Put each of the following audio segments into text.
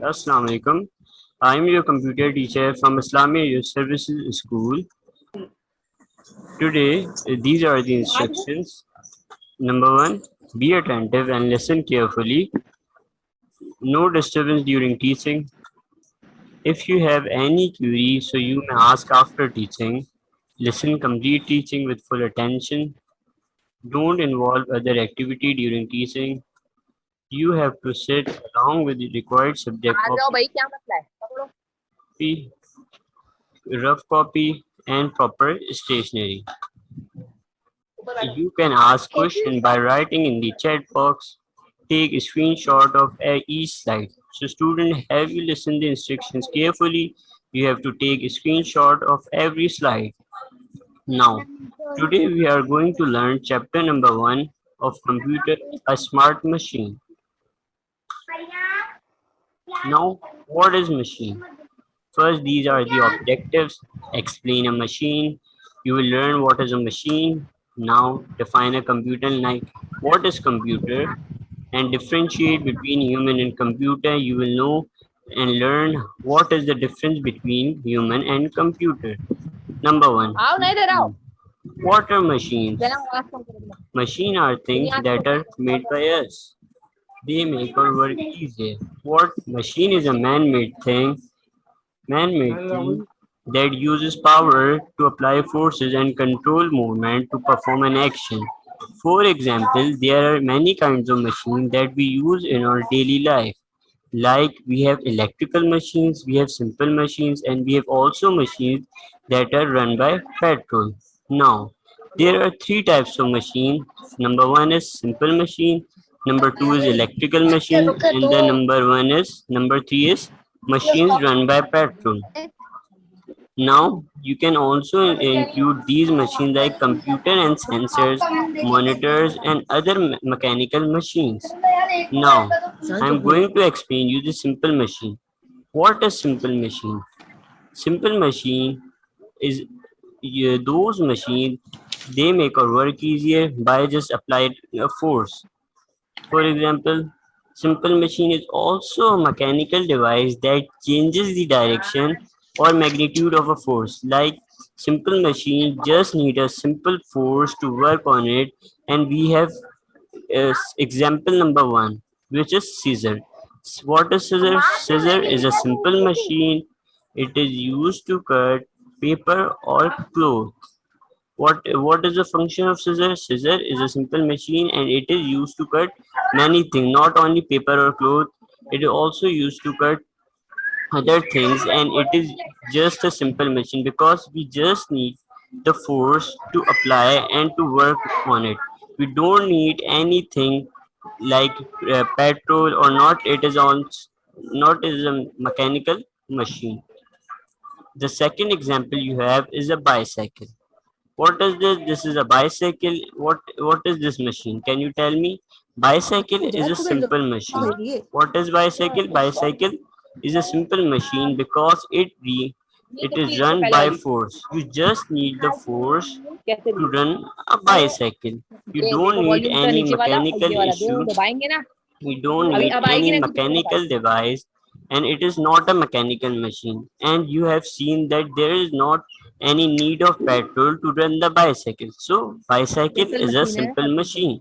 Assalamu alaikum. I'm your computer teacher from Islamic Youth Services School. Today, these are the instructions. Number one, be attentive and listen carefully. No disturbance during teaching. If you have any query, so you may ask after teaching. Listen complete teaching with full attention. Don't involve other activity during teaching. You have to sit along with the required subject copy, rough copy, and proper stationery. You can ask questions by writing in the chat box. Take a screenshot of each slide. So student, have you listened the instructions carefully? You have to take a screenshot of every slide. Now, today we are going to learn chapter number 1 of computer, a smart machine. Now, what is machine? First, these are the objectives. Explain a machine. You will learn what is a machine. Now, define a computer like what is computer and differentiate between human and computer. You will know and learn what is the difference between human and computer. Number one, water machines. Machine are things that are made by us. They make our work easier. What machine is a man-made thing that uses power to apply forces and control movement to perform an action. For example, there are many kinds of machines that we use in our daily life. Like we have electrical machines, we have simple machines, and we have also machines that are run by petrol. Now, there are three types of machine. Number one is simple machine, number two is electrical machine, and the number three is machines run by petrol. Now, you can also include these machines like computer and sensors, monitors, and other mechanical machines. Now, I'm going to explain you the simple machine. What is simple machine? Simple machine is those machines they make our work easier by just applying a force. For example, simple machine is also a mechanical device that changes the direction or magnitude of a force. Like simple machine just need a simple force to work on it, and we have example number one, which is scissor. What is scissor? Scissor is a simple machine. It is used to cut paper or cloth. What is the function of scissor? Scissor is a simple machine and it is used to cut many things, not only paper or cloth. It is also used to cut other things, and it is just a simple machine because we just need the force to apply and to work on it. We don't need anything like petrol or not. It is on not is a mechanical machine. The second example you have is a bicycle. What is this? This is a bicycle. What is this machine? Can you tell me? Bicycle is a simple machine. What is bicycle? Bicycle is a simple machine because it is run by force. You just need the force to run a bicycle. You don't need any mechanical issue. You don't need any mechanical device, and it is not a mechanical machine. And you have seen that there is not any need of petrol to run the bicycle. So bicycle is a simple machine.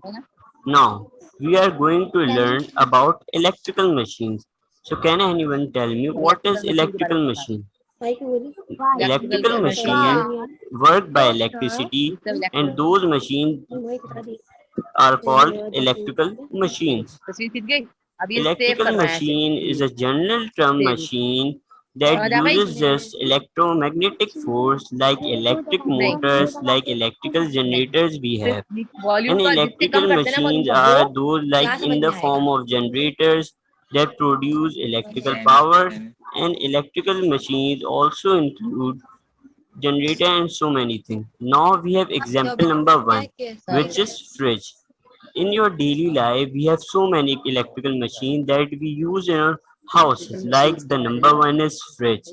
Now we are going to learn about electrical machines. So can anyone tell me what is electrical machine? Electrical machine work by electricity, and those machines are called electrical machines. Electrical machine is a general term machine that uses just electromagnetic force like electric motors, like electrical generators we have. And electrical machines are those like in the form of generators that produce electrical power, and electrical machines also include generator and so many things. Now we have example number one, which is fridge. In your daily life, we have so many electrical machines that we use in our houses. Like the number one is fridge.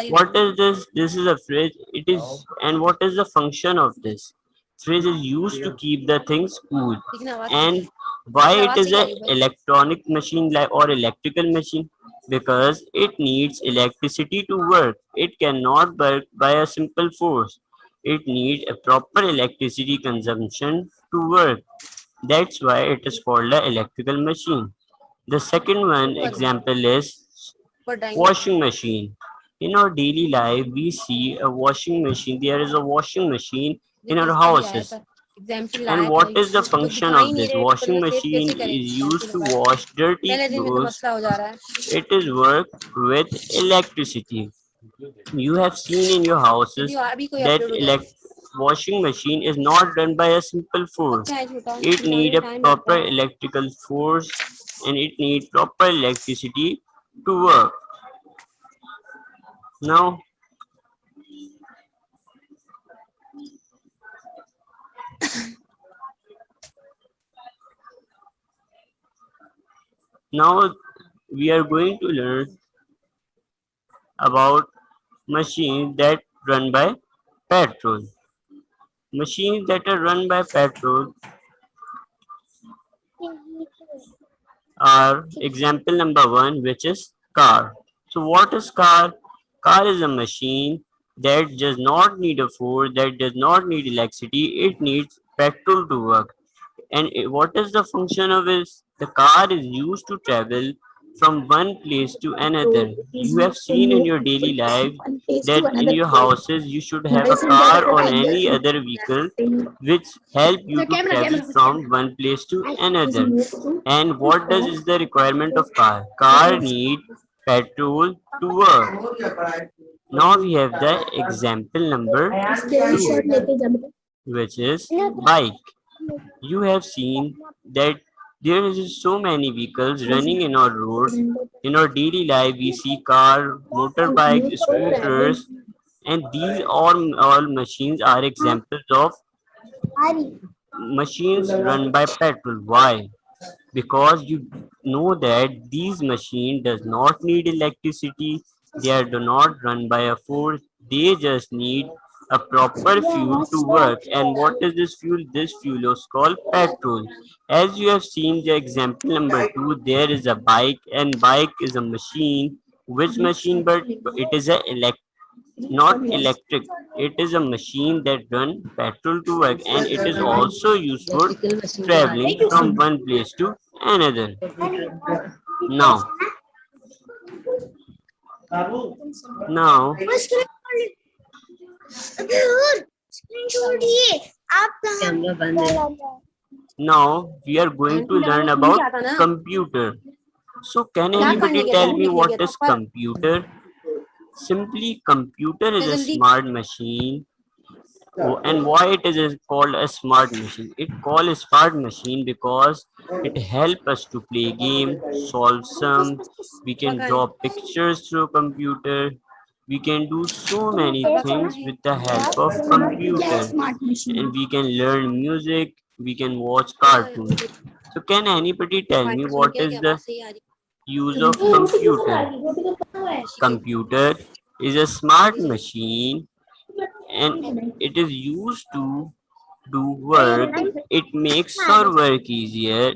What is this? This is a fridge. It is, and what is the function of this? Fridge is used to keep the things cool, and Why it is a electronic machine like or electrical machine? Because it needs electricity to work. It cannot work by a simple force. It needs a proper electricity consumption to work. That's why it is called a electrical machine. The second one example is washing machine. In our daily life, we see a washing machine. There is a washing machine in our houses. And what is the function of this? Washing machine is used to wash dirty clothes. It is work with electricity. You have seen in your houses that washing machine is not done by a simple force. It need a proper electrical force and it need proper electricity to work. Now, now we are going to learn about machines that run by petrol. Machines that are run by petrol are example number one, which is car. So what is car? Car is a machine that does not need a force, that does not need electricity. It needs petrol to work. And what is the function of it? The car is used to travel from one place to another. You have seen in your daily life that in your houses you should have a car or any other vehicle which help you to travel from one place to another. And what does is the requirement of car? Car need petrol to work. Now we have the example number 2, which is bike. You have seen that there is so many vehicles running in our roads. In our daily life, we see car, motorbikes, scooters, and these all machines are examples of machines run by petrol. Why? Because you know that these machine does not need electricity. They do not run by a force. They just need a proper fuel to work. And what is this fuel? This fuel is called petrol. As you have seen the example number 2, there is a bike, and bike is a machine. Which machine? But it is a not electric. It is a machine that run petrol to work, and it is also used for traveling from one place to another. Now, now, now we are going to learn about computer. So, can anybody tell me what is computer? Simply, computer is a smart machine. Oh, and why it is called a smart machine? It called a smart machine because it help us to play game, solve sum. We can draw pictures through computer. We can do so many things with the help of computer, and we can learn music. We can watch cartoons. So, can anybody tell me what is the use of computer? Computer is a smart machine and it is used to do work. It makes our work easier.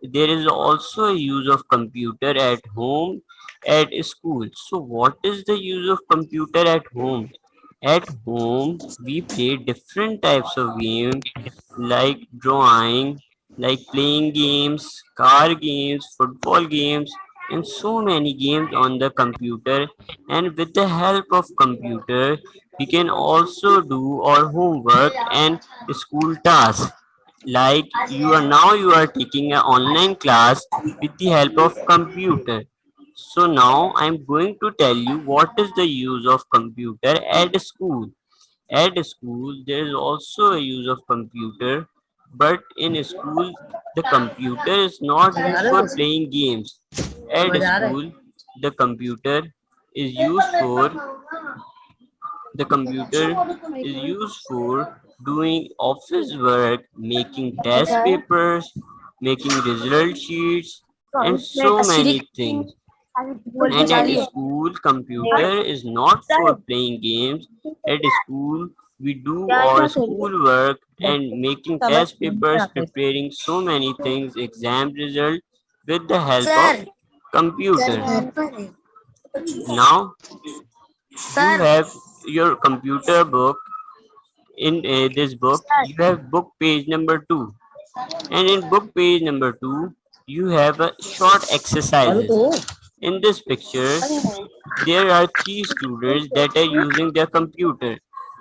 There is also a use of computer at home, at school. So what is the use of computer at home? At home we play different types of games like drawing, like playing games, car games, football games, and so many games on the computer. And with the help of computer we can also do our homework and school tasks. Like you are taking an online class with the help of computer. So now I'm going to tell you what is the use of computer at school. At school there is also a use of computer, but in school the computer is not used for playing games. At school the computer is used for the computer is used for doing office work, making test papers, making result sheets, and so many things. And at school, computer is not for playing games. At school, We do क्या our क्या चाहिए schoolwork and बच्चे making समझ test नहीं papers, आता है preparing so many things, exam result with the help of sir sir computer. घर पर है Now you sir have your computer book. In this book, sir you have book page number 2, and in book page number 2, you have short करूँ exercises. तो In this picture, there are three students that are using their computer,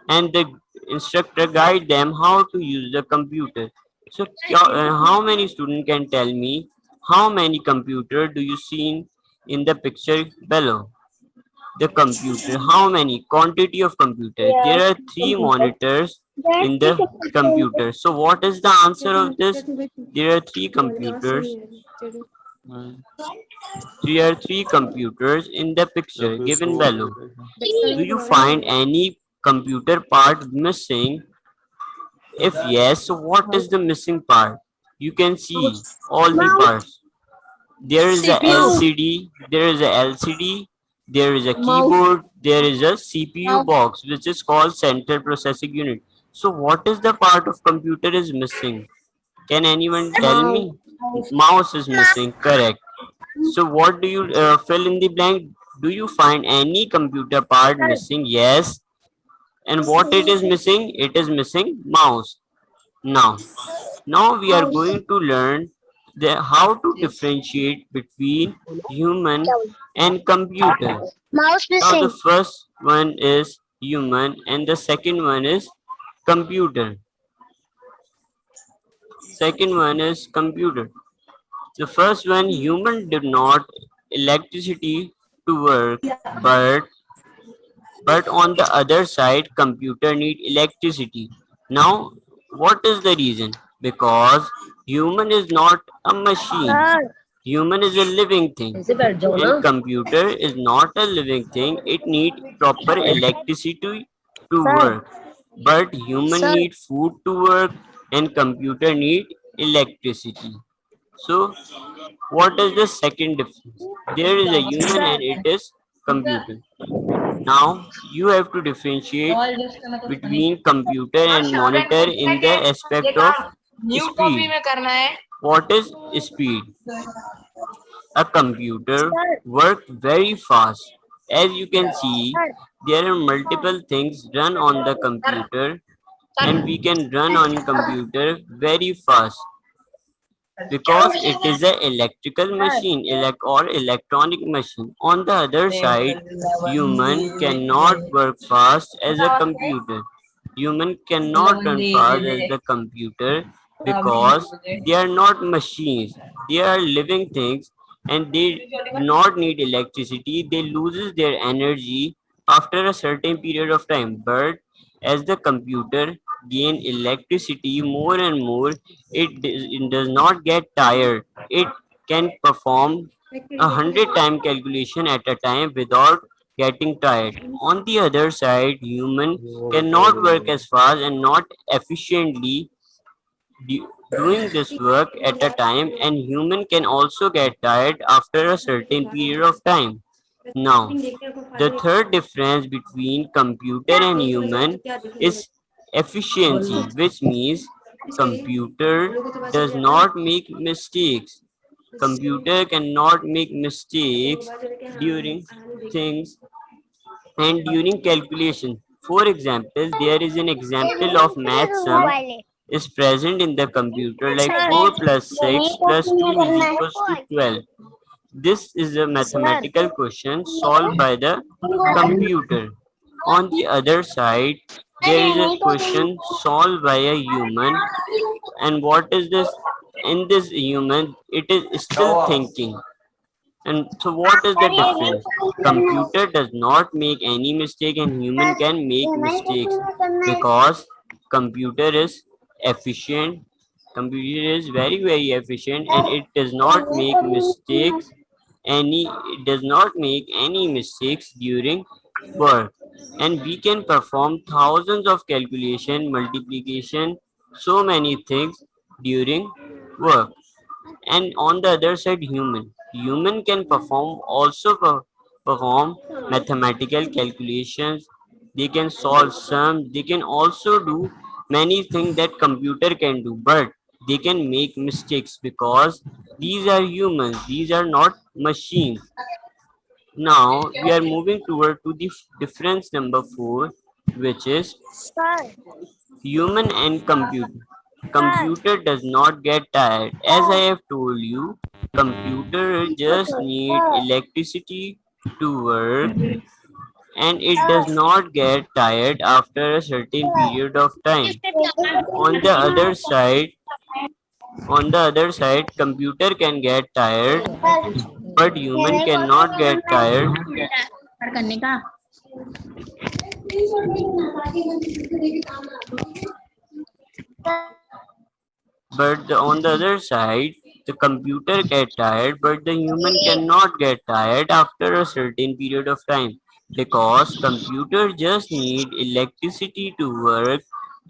and the instructor guide them how to use the computer. So, how many students can tell me how many computer do you see in the picture below? The computer, how many quantity of computer? There are three monitors in the computer. So, what is the answer of this? There are three computers. There are three computers in the picture given below. Do you find any computer part missing? If yes, so what is the missing part? You can see all the mouse parts. There is a mouse LCD, there is a LCD, there is a mouse keyboard, there is a CPU box which is called central processing unit. So what is the part of computer is missing? Can anyone tell mouse me? Mouse is missing, correct. So what do you fill in the blank? Do you find any computer part sir missing? Yes. And what it is missing? It is missing mouse. Now we are mouse going to learn how to differentiate between human क्या बोल and computer. Mouse Now the missing first one is human and the second one is computer. Second one is computer. The first one, human did not electricity to work, but on the other side, computer need electricity. Now, what is the reason? Because human is not a machine. Sir Human is a living thing, ऐसे बैठ जाओ ना and computer is not a living thing. It need proper electricity to sir work. But human sir need food to work, and computer need electricity. So, what is the second difference? There is a human and it is computer. Now you have to differentiate between computer and monitor in the aspect of speed. What is speed? A computer sir works very fast. As you can see, sir there are multiple things run on the computer and we can run on computer very fast because it is a electrical sir machine or electronic machine. On the other side, human cannot work fast as a computer. Human cannot run fast as the computer because they are not machines. They are living things and they do not need electricity. They loses their energy after a certain period of time. But as the computer gain electricity more and more, it does not get tired. It can perform 100 time calculation at a time without getting tired. On the other side, human cannot work as fast and not efficiently doing this work at a time, and human can also get tired after a certain period of time. Now, the third difference between computer and human is efficiency, which means computer does not make mistakes. Computer cannot make mistakes during things and during calculation. For example, there is an example of math sum mobile है is present in the computer like sir 4 plus mummy 6 को plus क्यों 2 is करना है equals to 12. This is a sir mathematical question solved by the computer. On the other side, there अरे is a नहीं तो question solved by a human. And what is this? In this human, it is still thinking. And so, what is the अरे नहीं difference? तो करना है Computer does not make any mistake, and human sir can make mummy को mistakes क्यों करना है because computer is efficient. Computer is very efficient, and it does अरे not नहीं make तो नहीं mistakes. It does not make any mistakes during work, and we can perform thousands of calculation, multiplication, so many things during work. And on the other side, human can perform mathematical calculations they can solve some, they can also do many things that computer can do, but they can make mistakes because these are humans, these are not machines. Now we are moving toward to the difference number 4, which is human and computer. Computer does not get tired. As I have told you, computer just need electricity to work, and it does not get tired after a certain period of time. On the other side, computer can get tired, but human cannot get tired. करने का But on the other side, the computer get tired, but the human cannot get tired after a certain period of time because computer just need electricity to work,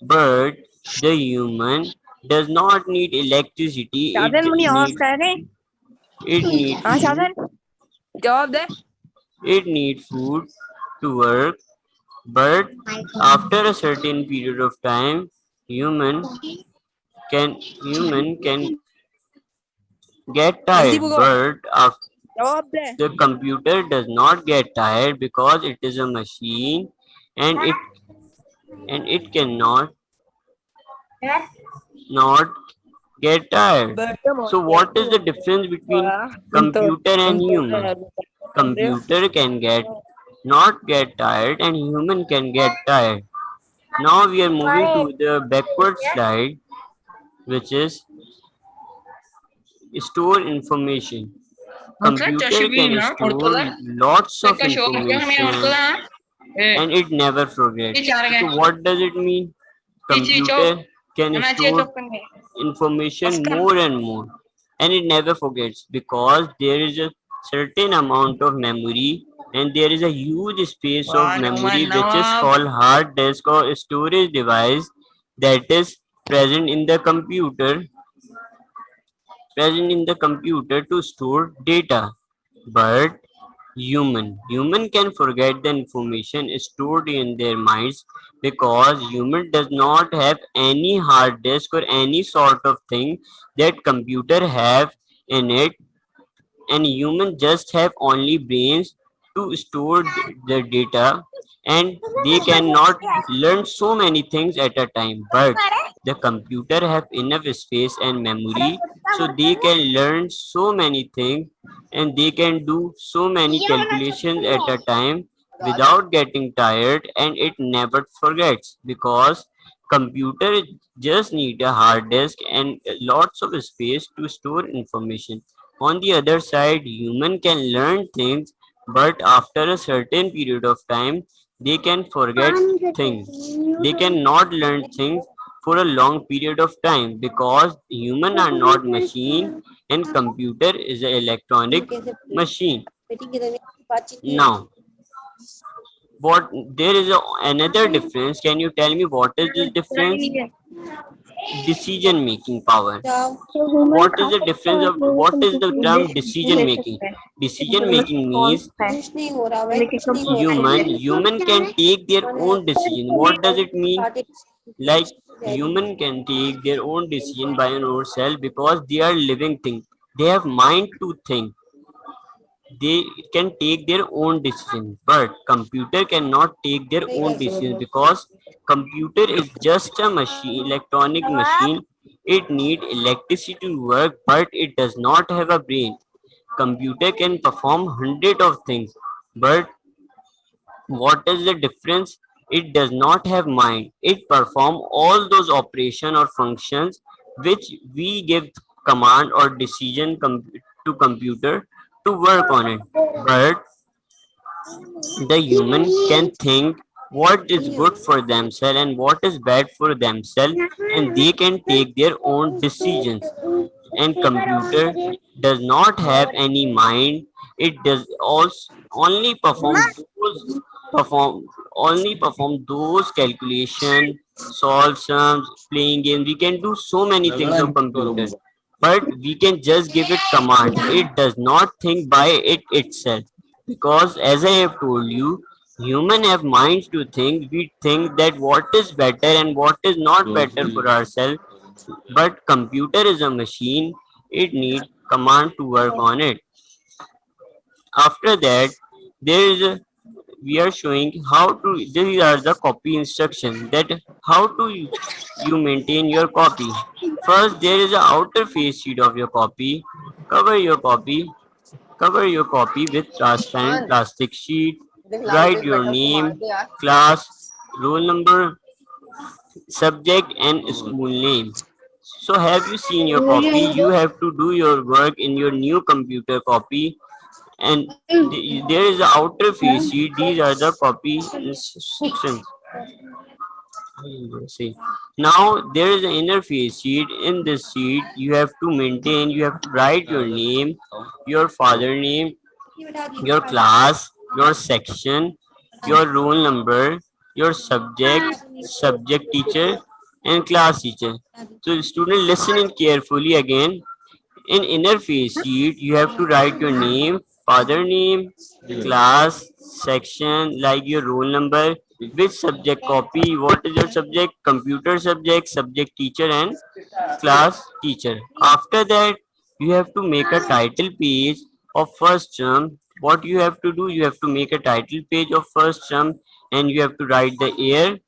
but the human does not need electricity. शादन मुझे आवाज कर रहे It need हाँ food. शादन जवाब दे It need food to work, but after a certain period of time, human can get जल्दी tired, बोलो but जवाब दे the computer does not get tired because it is a machine, and it cannot not get tired. बैठो So मोटे what is the difference between computer and human? Computer can not get tired and human can get tired. Now we are moving to the backward slide, which is store information. मतलब Computer can Joshua store ortolar lots of mereka show yang main information ortolar and it never forgets. ini cara So kan what does it mean? cici cok Computer can nama cici store cok kan information Oscar more and more, and it never forgets because there is a certain amount of memory, and there is a huge space of wah Numan memory which is Nawab called hard disk or storage device that is present in the computer to store data. But human can forget the information stored in their minds because human does not have any hard disk or any sort of thing that computer have in it, and humans just have only brains to store the data, and they cannot learn so many things at a time, but the computer have enough space and memory so they can learn so many things, and they can do so many calculations at a time without getting tired, and it never forgets because computer just need a hard disk and lots of space to store information. On the other side, human can learn things, but after a certain period of time, they can forget things. They cannot learn things for a long period of time because human are not machine and computer is an electronic machine. Now, what there is another difference. Can you tell me what is this difference? Decision making power. तो women What खा is the सकता difference है of वो what is the term English decision ले making? सकता है Decision internet making falls means है लेकिन computer human can take their own decision. What does it mean? Like human can take their own decision by an own self because they are living thing. They have mind to think. They can take their own decision, but computer cannot take their own decision because computer is just a machine, electronic machine. It need electricity to work, but it does not have a brain. Computer can perform hundred of things, but what is the difference? It does not have mind. It perform all those operation or functions which we give command or decision to computer to work on it. But the human can think what is good for themselves and what is bad for themselves, and they can take their own decisions. And computer does not have any mind. It does also only perform perform those calculation, solve sums, playing games. We can do so many things of computer, but we can just give it command. It does not think by it itself because, as I have told you, Human have minds to think. We think that what is better and what is not better for ourselves. But computer is a machine. It need command to work on it. After that, there is a, we are showing how to. These are the copy instruction. That how to you maintain your copy. First, there is a outer face sheet of your copy. Cover your copy. Cover your copy with transparent plastic sheet. देख Lalu Write देख your बैठा उसको मार name, दे यार class, roll number, subject, and school name. So have you seen your copy? You have to do your work in your new computer copy, and there is a outer face sheet. These are the copy instructions. See. Now there is an inner face sheet. In this sheet, you have to maintain. You have to write your name, your father name, your class, your section, your roll number, your subject teacher, and class teacher. So student listening carefully again. In inner face sheet, you have to write your name, father name, class, section, like your roll number, which subject copy, what is your subject, computer subject, subject teacher, and class teacher. After that, you have to make a title page of first term. What you have to do, you have to make a title page of first term, and you have to write the year,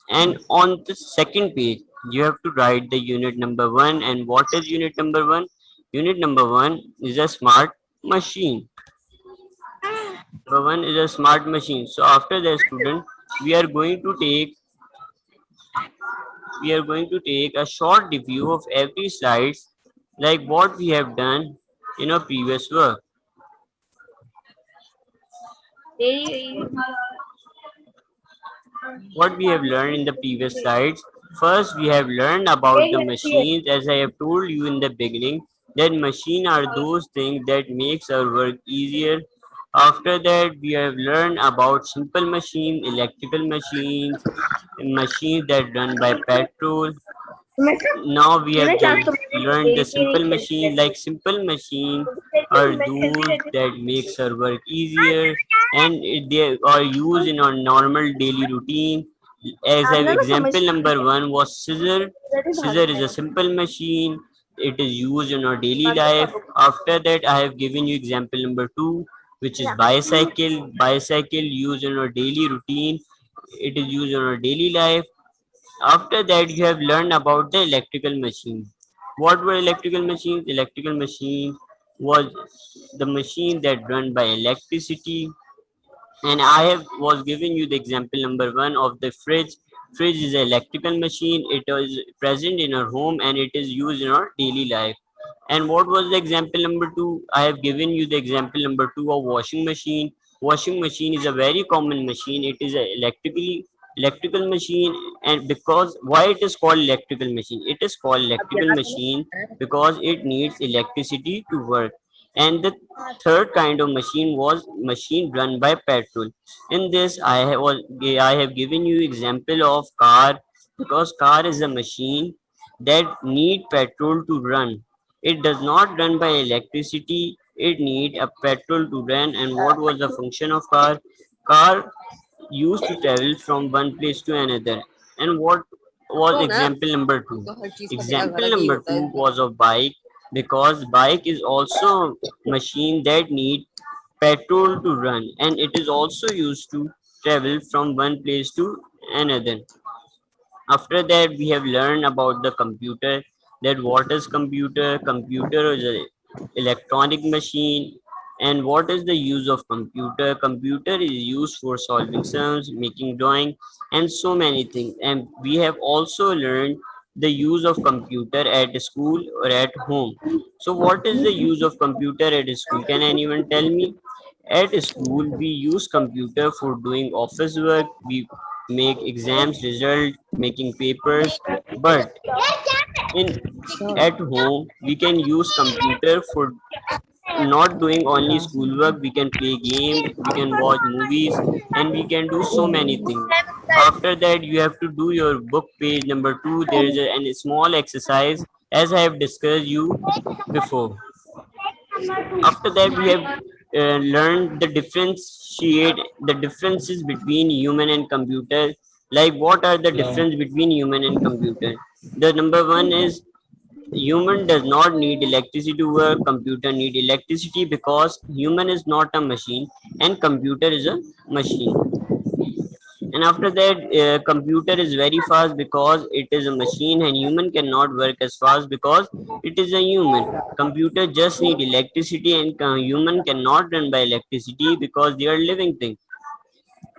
and on the second page you have to write the unit number 1. And what is unit number 1? Unit number 1 is a smart machine. Number 1 is a smart machine. So after that, student, we are going to take we are going to take a short review of every slides, like what we have done in our previous work. What we have learned in the previous slides. First, we have learned about the machines. As I have told you in the beginning, that machine are those things that makes our work easier. After that, we have learned about simple machine, electrical machines, machines that run by petrol. Now we have learned the simple machine. Like simple machine are those that makes our work easier, and they are used in our normal daily routine. As an example number 1 was scissor. Scissor is a simple machine. It is used in our daily life. After that, I have given you example number 2, which is bicycle. Bicycle used in our daily routine. It is used in our daily life. After that, you have learned about the electrical machine. What were electrical machines? Electrical machine was the machine that run by electricity. And I have was giving you the example number 1 of the fridge. Fridge is an electrical machine. It is present in our home and it is used in our daily life. And what was the example number 2? I have given you the example number 2 of washing machine. Washing machine is a very common machine. It is a electrical machine. And because why it is called electrical machine? It is called electrical machine because it needs electricity to work. And the third kind of machine was machine run by petrol. In this, I have given you example of car, because car is a machine that need petrol to run. It does not run by electricity. It need a petrol to run. And what was the function of car? Car used to travel from one place to another. And what was तो ना example number 2? तो हर चीज का तेरा Example अलग ही number होता है 2 इसलिए was of bike, because bike is also machine that need petrol to run, and it is also used to travel from one place to another. After that, we have learned about the computer. That what is computer? Computer is a electronic machine. And what is the use of computer? Computer is used for solving sums, making drawing, and so many things. And we have also learned the use of computer at school or at home. So what is the use of computer at school? Can anyone tell me? At school, we use computer for doing office work. We make exams, result, making papers. But in at home, we can use computer for not doing only schoolwork. We can play games, we can watch movies, and we can do so many things. After that, you have to do your book page number 2. There is a small exercise, as I have discussed you before. After that, we have learn the differentiate the differences between human and computer. Like what are the difference between human and computer? The number one is human does not need electricity to work. Computer need electricity because human is not a machine and computer is a machine. And after that, computer is very fast because it is a machine, and human cannot work as fast because it is a human. Computer just need electricity, and human cannot run by electricity because they are living things.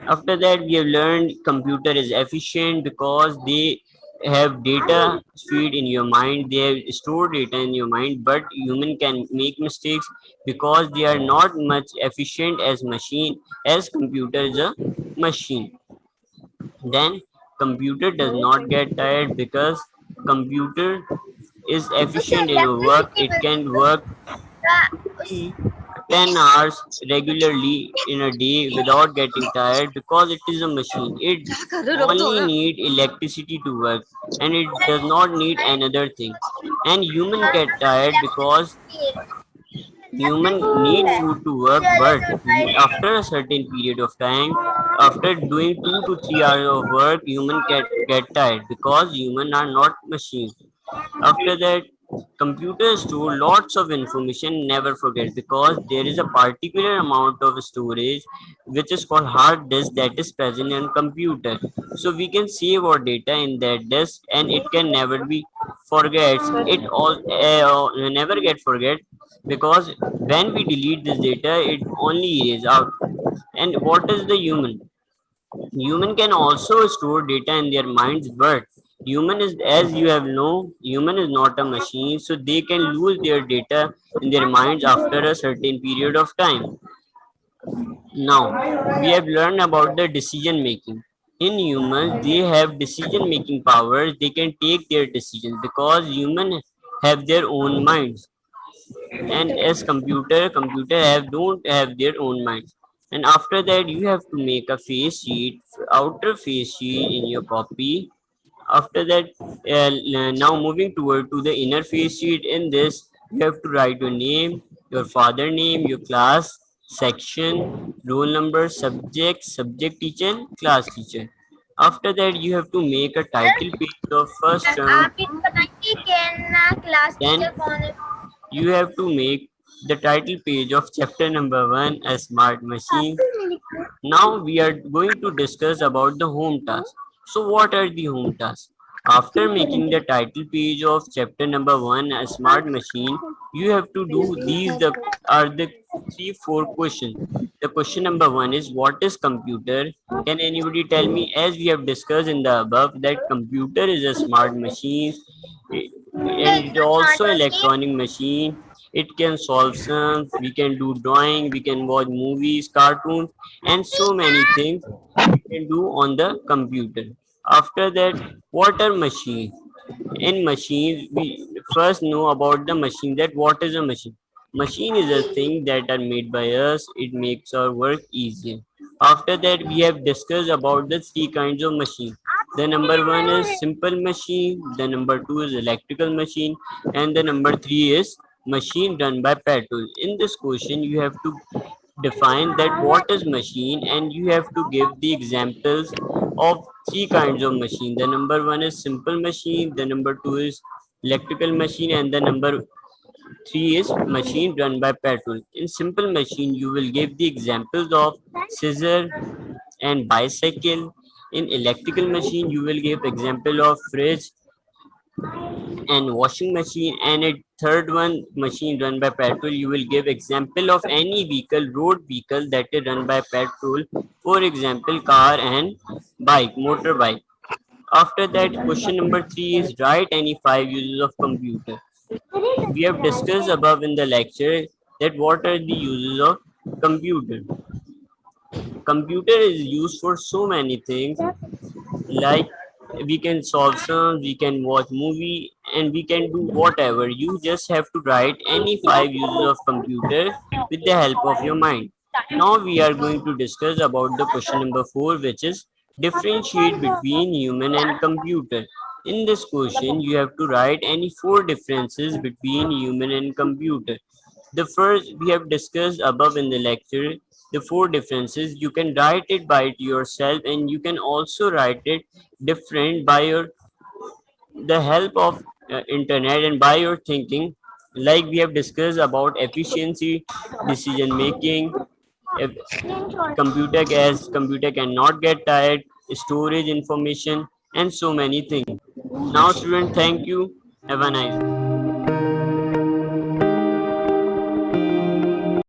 After that, we have learned computer is efficient because they have data feed in your mind. They have stored data in your mind, but human can make mistakes because they are not much efficient as machine, as computer is a machine. Then computer does not get tired because computer is उससे efficient in work. Electricity It can bill work उस 10 hours regularly in a day without getting tired because it is a machine. It क्या कर रहे हो रुक only जाओ ना need electricity to work and it does not need another thing. And human get tired because human need food to work, but after a certain period of time, after doing 2 to 3 hours of work, human get tired because human are not machines. After that, computers store lots of information, never forget, because there is a particular amount of storage which is called hard disk that is present in computer. So we can save our data in that disk and it can never be forgets. It all never get forget because when we delete this data, it only is out. And what is the human? Human can also store data in their minds, but human is, as you have know, human is not a machine, so they can lose their data in their minds after a certain period of time. Now, we have learned about the decision making. In humans, they have decision making powers. They can take their decisions because humans have their own minds, and as computer have don't have their own minds. And after that, you have to make a face sheet, outer face sheet in your copy. After that, now moving toward to the inner face sheet. In this, you have to write your name, your father name, your class, section, roll number, subject, subject teacher, and class teacher. After that, you have to make a title page of first term. आप ही बताएंगे कि ना class Then teacher कौन है you have to make the title page of chapter number 1, a smart machine. Now we are going to discuss about the home task. So what are the home tasks? After making the title page of chapter number 1, a smart machine, you have to do these the are the 3 4 questions. The question number 1 is, what is computer? Can anybody tell me, as we have discussed in the above, that computer is a smart machine and it also electronic machine. It can solve sums, we can do drawing, we can watch movies, cartoons, and so many things we can do on the computer. After that, what are machines? In machines, we first know about the machine, that what is a machine. Machine is a thing that are made by us. It makes our work easier. After that, we have discussed about the 3 kinds of machine. The number one is simple machine, the number two is electrical machine, and the number three is machine run by petrol. In this question, you have to define that what is machine, and you have to give the examples of 3 kinds of machine. The number one is simple machine, the number two is electrical machine, and the number three is machine run by petrol. In simple machine, you will give the examples of scissor and bicycle. In electrical machine, you will give example of fridge and washing machine. And a third one, machine run by petrol, you will give example of any vehicle, road vehicle that is run by petrol. For example, car and bike, motorbike. After that, question number three is, write any 5 uses of computer. We have discussed above in the lecture that what are the uses of computer. Computer is used for so many things, like we can solve sums, we can watch movie, and we can do whatever. You just have to write any 5 uses of computer with the help of your mind. Now we are going to discuss about the question number 4, which is differentiate between human and computer. In this question, you have to write any 4 differences between human and computer. The first we have discussed above in the lecture, the four differences. You can write it by yourself, and you can also write it different by your the help of internet and by your thinking. Like we have discussed about efficiency, decision making, if computer cannot get tired, storage information, and so many things. Now, student, thank you. Have a nice